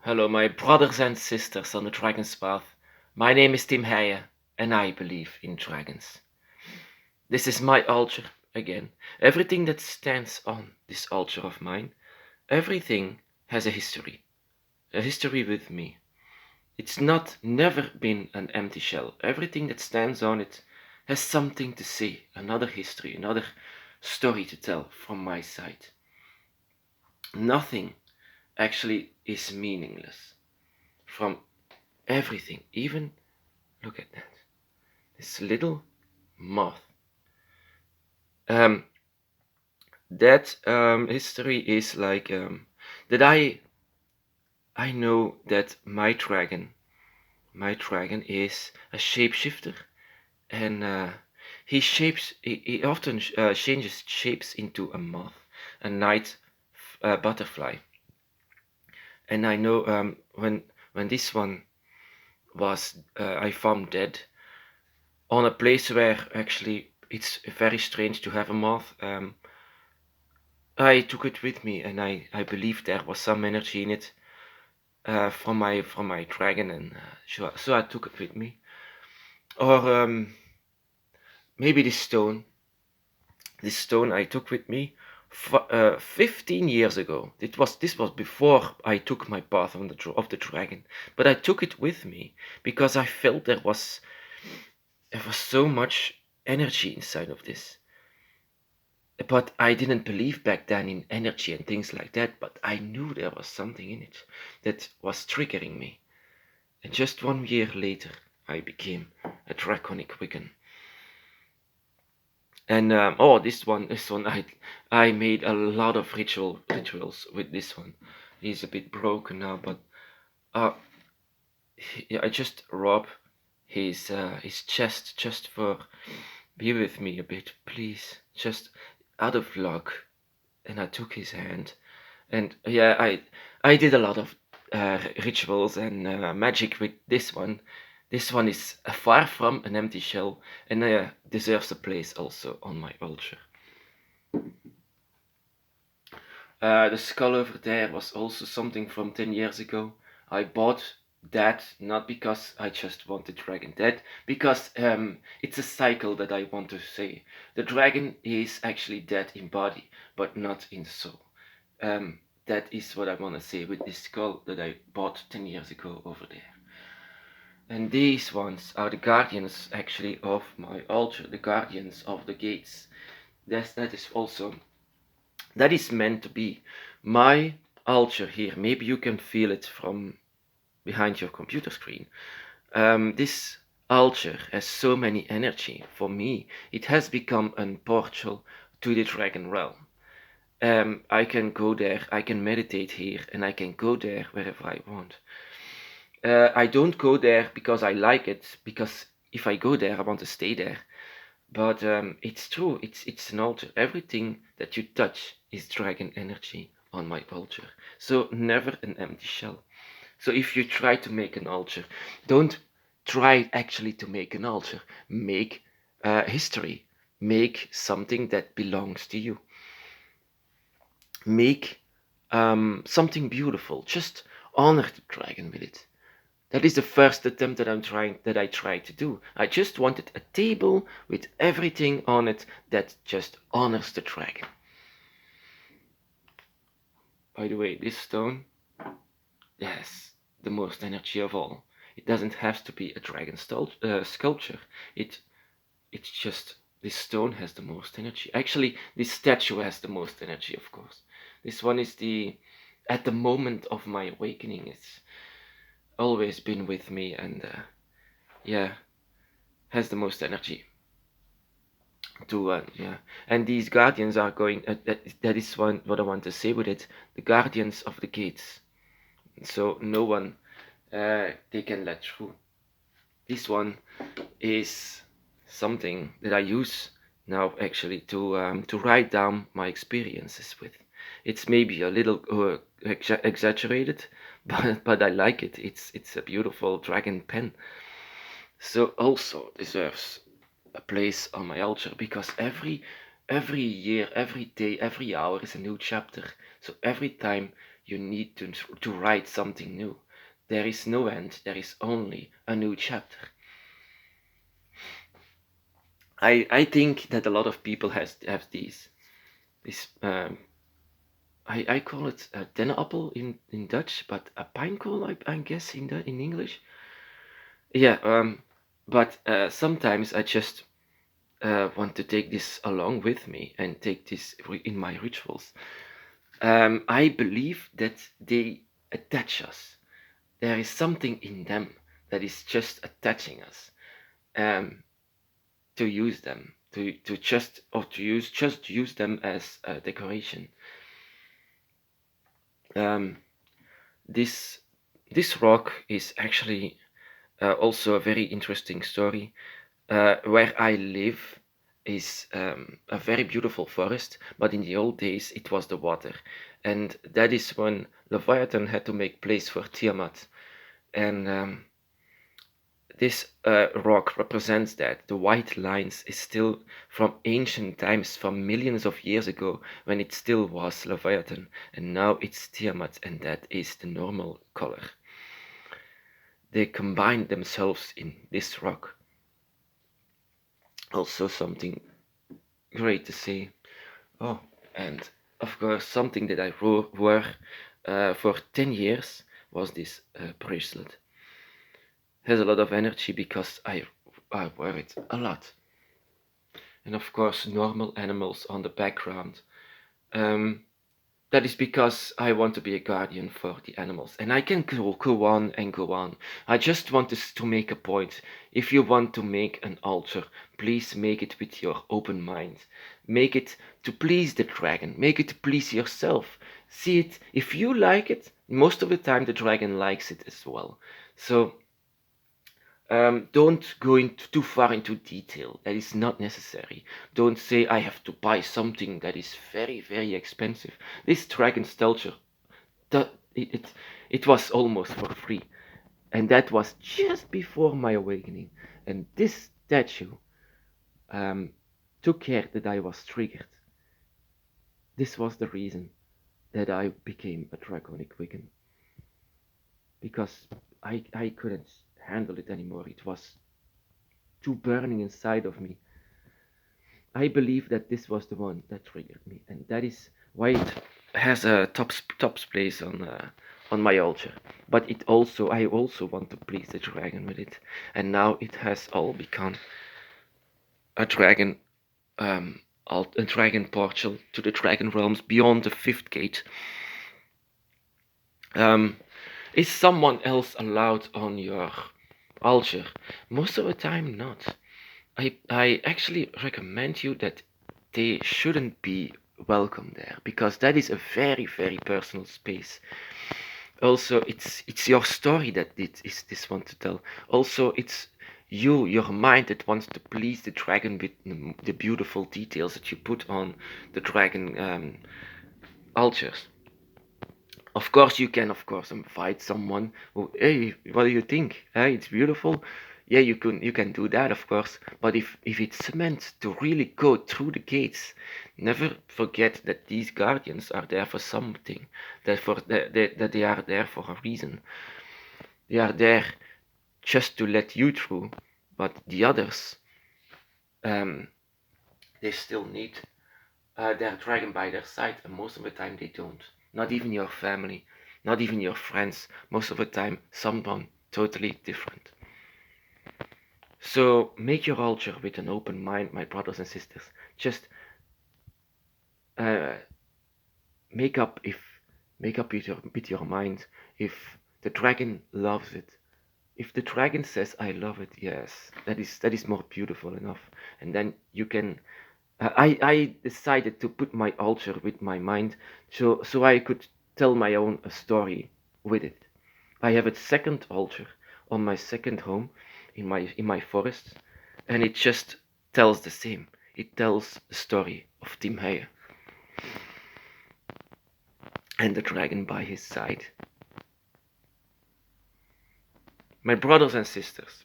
Hello, my brothers and sisters on the Dragon's Path. My name is Tim Heijen, and I believe in dragons. This is my altar again. Everything that stands on this altar of mine, everything has a history with me. It's not never been an empty shell. Everything that stands on it has something to say, another history, another story to tell from my side. Nothing actually is meaningless from everything, even look at that. This little moth. Um, that history is like that I know that my dragon is a shapeshifter, and he often changes shapes into a moth, a night butterfly. And I know when this one was I found dead on a place where actually it's very strange to have a moth. I took it with me, and I believe there was some energy in it from my dragon, and so I took it with me. Or maybe this stone I took with me 15 years ago. This was before I took my path on of the dragon, but I took it with me because I felt there was so much energy inside of this. But I didn't believe back then in energy and things like that, but I knew there was something in it that was triggering me. And just 1 year later, I became a draconic Wiccan. And this one, I made a lot of rituals with this one. He's a bit broken now, but uh, I just rub his chest just for be with me a bit, please, just out of luck. And I took his hand, and yeah, I did a lot of rituals and magic with this one. This one is far from an empty shell, and deserves a place also on my altar. The skull over there was also something from 10 years ago. I bought that not because I just want the dragon dead, because it's a cycle that I want to say. The dragon is actually dead in body, but not in soul. That is what I want to say with this skull that I bought 10 years ago over there. And these ones are the guardians actually of my altar, the guardians of the gates. That is also, that is meant to be my altar here. Maybe you can feel it from behind your computer screen. This altar has so many energy. For me, it has become a portal to the dragon realm. I can go there, I can meditate here, and I can go there wherever I want. I don't go there because I like it, because if I go there, I want to stay there. But it's true, it's an altar. Everything that you touch is dragon energy on my altar. So never an empty shell. So if you try to make an altar, don't try actually to make an altar. Make history. Make something that belongs to you. Make something beautiful. Just honor the dragon with it. That is the first attempt that I tried to do. I just wanted a table with everything on it that just honors the dragon. By the way, this stone has the most energy of all. It doesn't have to be a dragon sculpture. It's just this stone has the most energy. Actually, this statue has the most energy, of course. This one is the at the moment of my awakening. It's always been with me, and yeah, has the most energy to yeah. And these guardians are going. That is one what I want to say with it. The guardians of the gates. So no one they can let through. This one is something that I use now actually to write down my experiences with. It's maybe a little exaggerated, but I like it. It's a beautiful dragon pen. So also deserves a place on my altar because every year, every day, every hour is a new chapter So every time you need to write something new, there is no end, there is only a new chapter. I think that a lot of people have this I call it a dennenappel in Dutch, but a pinecool I guess in English. Yeah, but sometimes I just want to take this along with me and take this in my rituals. I believe that they attach us. There is something in them that is just attaching us um, to use them, to just or to use them as a decoration. Um, this this rock is actually also a very interesting story. Where I live is a very beautiful forest, but in the old days it was the water, and that is when Leviathan had to make place for Tiamat, and this rock represents that. The white lines is still from ancient times, from millions of years ago, when it still was Leviathan, and now it's Tiamat, and that is the normal color. They combine themselves in this rock. Also something great to see. Oh, and of course, something that I wore for 10 years was this bracelet. Has a lot of energy because I wear it a lot. And of course, normal animals on the background. Um, that is because I want to be a guardian for the animals. And I can go on and go on. I just want to make a point. If you want to make an altar, please make it with your open mind. Make it to please the dragon. Make it to please yourself. See it. If you like it, most of the time the dragon likes it as well. So don't go into too far into detail. That is not necessary. Don't say I have to buy something that is very, very expensive. This dragon sculpture, that it was almost for free, and that was just before my awakening. And this statue um, took care that I was triggered. This was the reason that I became a draconic Wiccan, because I couldn't handle it anymore. It was too burning inside of me. I believe that this was the one that triggered me, and that is why it has a tops place on my altar. But I also want to please the dragon with it, and now it has all become a dragon a dragon portal to the dragon realms beyond the fifth gate. Um, is someone else allowed on your altar? Most of the time, not. I actually recommend you that they shouldn't be welcome there, because that is a very, very personal space. Also, it's your story that it is this one to tell. Also, it's your mind that wants to please the dragon with the beautiful details that you put on the dragon altars. Of course, you can, of course, invite someone who, hey, what do you think? Hey, it's beautiful. Yeah, you can do that, of course. But if it's meant to really go through the gates, never forget that these guardians are there for something. That they are there for a reason. They are there just to let you through, but the others, um, they still need their dragon by their side, and most of the time they don't. Not even your family, not even your friends. Most of the time, someone totally different. So make your altar with an open mind, my brothers and sisters. Just uh, make up if make up with your mind if the dragon loves it. If the dragon says I love it, yes, that is more beautiful enough. And then you can I decided to put my altar with my mind, so I could tell my own story with it. I have a second altar on my second home in my forest, and it just tells the same. It tells the story of Tim Heyer and the dragon by his side. My brothers and sisters,